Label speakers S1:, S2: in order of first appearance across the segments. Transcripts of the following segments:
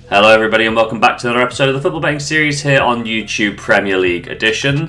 S1: Hello everybody and welcome back to another episode of the Football Betting Series here on YouTube Premier League Edition.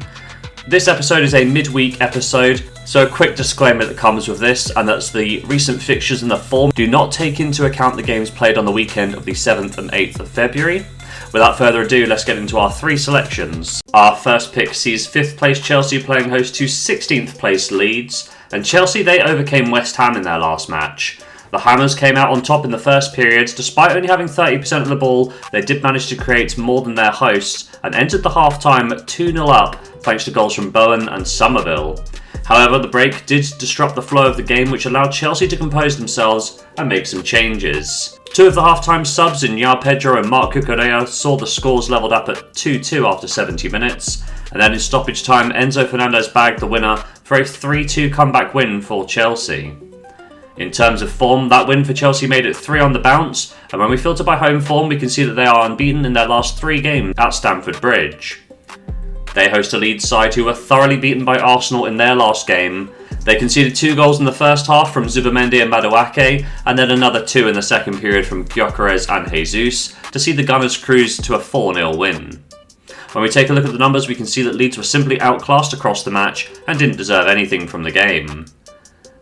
S1: This episode is a midweek episode, so a quick disclaimer that comes with this, and that's the recent fixtures and the form do not take into account the games played on the weekend of the 7th and 8th of February. Without further ado, let's get into our three selections. Our first pick sees 5th place Chelsea playing host to 16th place Leeds, and Chelsea, they overcame West Ham in their last match. The Hammers came out on top in the first period. Despite only having 30% of the ball, they did manage to create more than their hosts and entered the half-time 2-0 up thanks to goals from Bowen and Somerville. However, the break did disrupt the flow of the game, which allowed Chelsea to compose themselves and make some changes. Two of the half-time subs in João Pedro and Marc Cucurella saw the scores levelled up at 2-2 after 70 minutes. And then in stoppage time, Enzo Fernandez bagged the winner for a 3-2 comeback win for Chelsea. In terms of form, that win for Chelsea made it 3 on the bounce, and when we filter by home form, we can see that they are unbeaten in their last 3 games at Stamford Bridge. They host a Leeds side who were thoroughly beaten by Arsenal in their last game. They conceded 2 goals in the first half from Zubamendi and Madueke, and then another 2 in the second period from Gyökeres and Jesus, to see the Gunners cruise to a 4-0 win. When we take a look at the numbers, we can see that Leeds were simply outclassed across the match and didn't deserve anything from the game.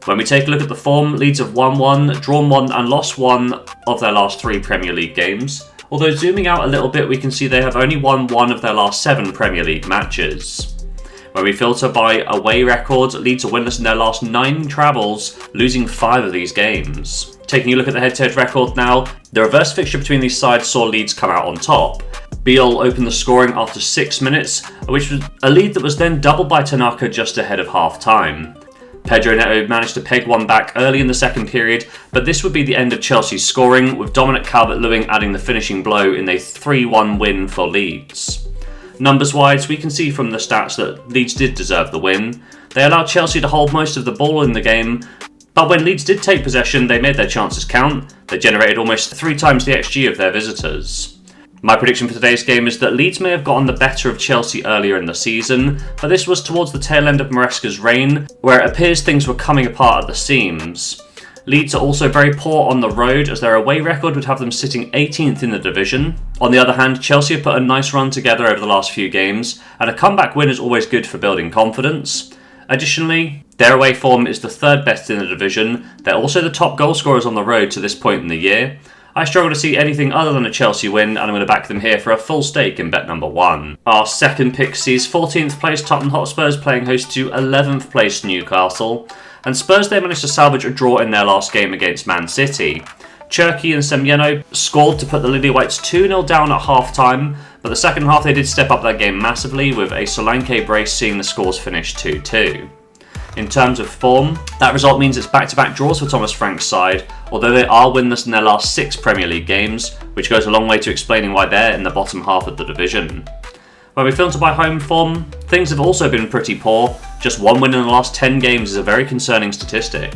S1: When we take a look at the form, Leeds have won 1, drawn 1 and lost 1 of their last 3 Premier League games. Although zooming out a little bit, we can see they have only won 1 of their last 7 Premier League matches. When we filter by away record, Leeds are winless in their last 9 travels, losing 5 of these games. Taking a look at the head-to-head record now, the reverse fixture between these sides saw Leeds come out on top. Biol opened the scoring after 6 minutes, which was a lead that was then doubled by Tanaka just ahead of half-time. Pedro Neto managed to peg one back early in the second period, but this would be the end of Chelsea's scoring, with Dominic Calvert-Lewin adding the finishing blow in a 3-1 win for Leeds. Numbers-wise, we can see from the stats that Leeds did deserve the win. They allowed Chelsea to hold most of the ball in the game, but when Leeds did take possession, they made their chances count. They generated almost 3 times the XG of their visitors. My prediction for today's game is that Leeds may have gotten the better of Chelsea earlier in the season, but this was towards the tail end of Maresca's reign, where it appears things were coming apart at the seams. Leeds are also very poor on the road, as their away record would have them sitting 18th in the division. On the other hand, Chelsea have put a nice run together over the last few games, and a comeback win is always good for building confidence. Additionally, their away form is the 3rd best in the division. They're also the top goal scorers on the road to this point in the year. I struggle to see anything other than a Chelsea win, and I'm going to back them here for a full stake in bet number 1. Our second pick sees 14th place Tottenham Hotspurs playing host to 11th place Newcastle, and Spurs, they managed to salvage a draw in their last game against Man City. Cherki and Semyeno scored to put the Lily Whites 2-0 down at half-time, but the second half they did step up their game massively, with a Solanke brace seeing the scores finish 2-2. In terms of form, that result means it's back-to-back draws for Thomas Frank's side, although they are winless in their last 6 Premier League games, which goes a long way to explaining why they're in the bottom half of the division. When we filter by home form, things have also been pretty poor. Just 1 win in the last 10 games is a very concerning statistic.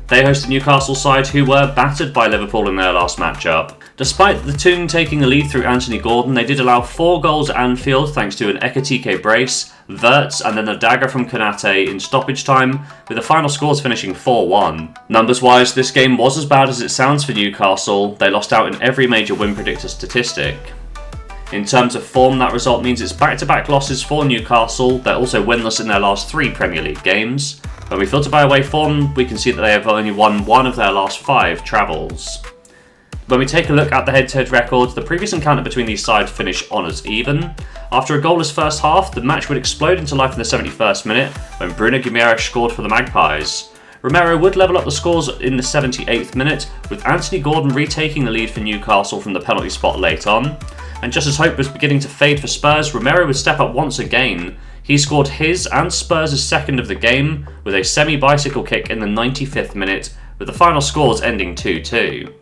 S1: They host a Newcastle side who were battered by Liverpool in their last matchup. Despite the Toon taking the lead through Anthony Gordon, they did allow 4 goals at Anfield thanks to an Ekitike brace, Wirtz and then a dagger from Konate in stoppage time, with the final scores finishing 4-1. Numbers-wise, this game was as bad as it sounds for Newcastle. They lost out in every major win predictor statistic. In terms of form, that result means it's back-to-back losses for Newcastle. They're also winless in their last 3 Premier League games. When we filter by away form, we can see that they have only won 1 of their last 5 travels. When we take a look at the head-to-head records, the previous encounter between these sides finished on as even. After a goalless first half, the match would explode into life in the 71st minute when Bruno Guimaraes scored for the Magpies. Romero would level up the scores in the 78th minute, with Anthony Gordon retaking the lead for Newcastle from the penalty spot late on. And just as hope was beginning to fade for Spurs, Romero would step up once again. He scored his and Spurs' second of the game with a semi-bicycle kick in the 95th minute, with the final scores ending 2-2.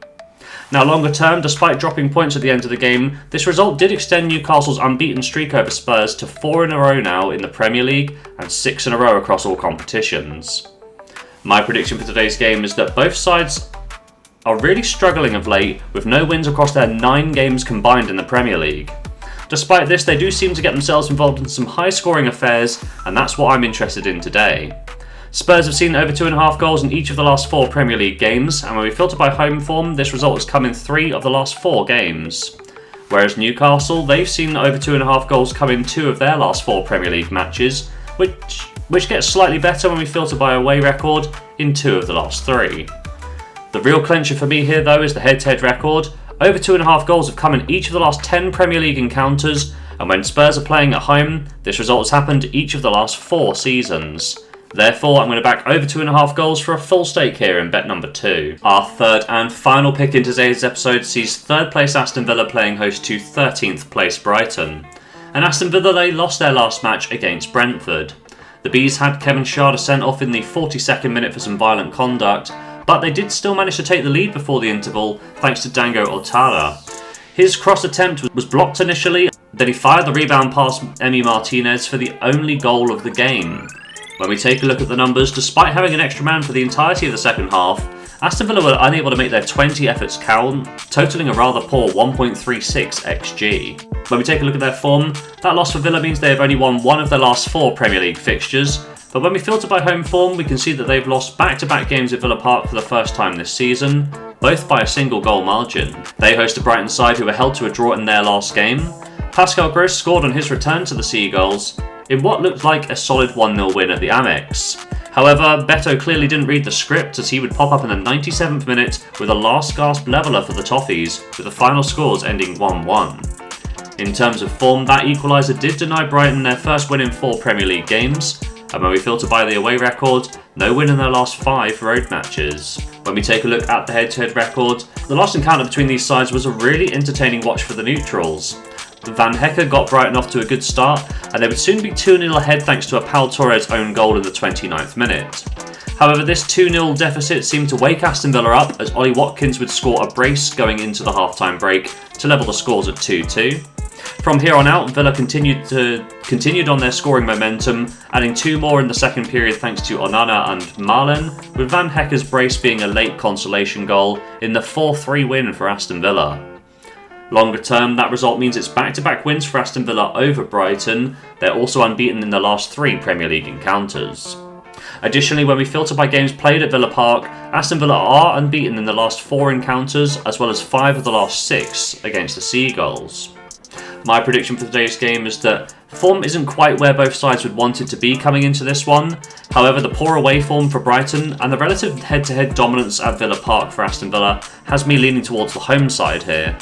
S1: Now longer term, despite dropping points at the end of the game, this result did extend Newcastle's unbeaten streak over Spurs to 4 in a row now in the Premier League and 6 in a row across all competitions. My prediction for today's game is that both sides are really struggling of late, with no wins across their 9 games combined in the Premier League. Despite this, they do seem to get themselves involved in some high-scoring affairs, and that's what I'm interested in today. Spurs have seen over 2.5 goals in each of the last 4 Premier League games, and when we filter by home form, this result has come in 3 of the last 4 games. Whereas Newcastle, they've seen over 2.5 goals come in 2 of their last 4 Premier League matches, which gets slightly better when we filter by away record in 2 of the last 3. The real clincher for me here though is the head-to-head record. Over 2.5 goals have come in each of the last 10 Premier League encounters, and when Spurs are playing at home, this result has happened each of the last 4 seasons. Therefore, I'm going to back over 2.5 goals for a full stake here in bet number 2. Our third and final pick in today's episode sees 3rd place Aston Villa playing host to 13th place Brighton. And Aston Villa, they lost their last match against Brentford. The Bees had Kevin Schade sent off in the 42nd minute for some violent conduct, but they did still manage to take the lead before the interval thanks to Dango Otara. His cross attempt was blocked initially, then he fired the rebound past Emi Martinez for the only goal of the game. When we take a look at the numbers, despite having an extra man for the entirety of the second half, Aston Villa were unable to make their 20 efforts count, totalling a rather poor 1.36 XG. When we take a look at their form, that loss for Villa means they have only won 1 of their last 4 Premier League fixtures, but when we filter by home form, we can see that they've lost back-to-back games at Villa Park for the first time this season, both by a single goal margin. They host a Brighton side who were held to a draw in their last game. Pascal Gross scored on his return to the Seagulls in what looked like a solid 1-0 win at the Amex. However, Beto clearly didn't read the script as he would pop up in the 97th minute with a last gasp leveller for the Toffees, with the final scores ending 1-1. In terms of form, that equaliser did deny Brighton their first win in 4 Premier League games, and when we filter by the away record, no win in their last 5 road matches. When we take a look at the head-to-head record, the last encounter between these sides was a really entertaining watch for the neutrals. Van Hecke got Brighton off to a good start, and they would soon be 2-0 ahead thanks to a Pau Torres own goal in the 29th minute. However, this 2-0 deficit seemed to wake Aston Villa up as Ollie Watkins would score a brace going into the half-time break to level the scores at 2-2. From here on out, Villa continued on their scoring momentum, adding 2 more in the second period thanks to Onana and Malen, with Van Hecke's brace being a late consolation goal in the 4-3 win for Aston Villa. Longer term, that result means it's back-to-back wins for Aston Villa over Brighton. They're also unbeaten in the last 3 Premier League encounters. Additionally, when we filter by games played at Villa Park, Aston Villa are unbeaten in the last 4 encounters, as well as 5 of the last 6 against the Seagulls. My prediction for today's game is that form isn't quite where both sides would want it to be coming into this one. However, the poor away form for Brighton and the relative head-to-head dominance at Villa Park for Aston Villa has me leaning towards the home side here.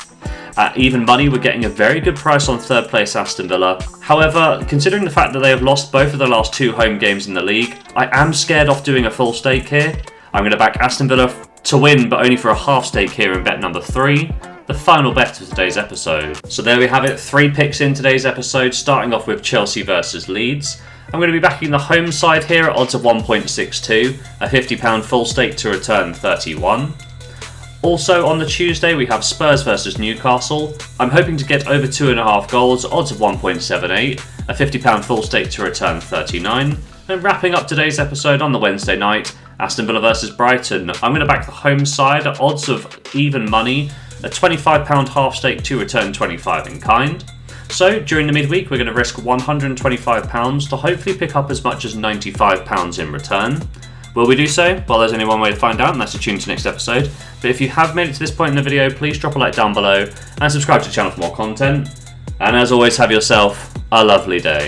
S1: At even money, we're getting a very good price on 3rd place Aston Villa. However, considering the fact that they have lost both of their last 2 home games in the league, I am scared off doing a full stake here. I'm going to back Aston Villa to win, but only for a half stake here in bet number 3, the final bet of today's episode. So there we have it, 3 picks in today's episode, starting off with Chelsea versus Leeds. I'm going to be backing the home side here at odds of 1.62, a £50 full stake to return 31. Also on the Tuesday we have Spurs versus Newcastle. I'm hoping to get over 2.5 goals, odds of 1.78, a £50 full stake to return 39. And wrapping up today's episode on the Wednesday night, Aston Villa versus Brighton. I'm going to back the home side at odds of even money, a £25 half stake to return 25 in kind. So during the midweek we're going to risk £125 to hopefully pick up as much as £95 in return. Will we do so? Well, there's only one way to find out, and that's to tune to next episode. But if you have made it to this point in the video, please drop a like down below and subscribe to the channel for more content. And as always, have yourself a lovely day.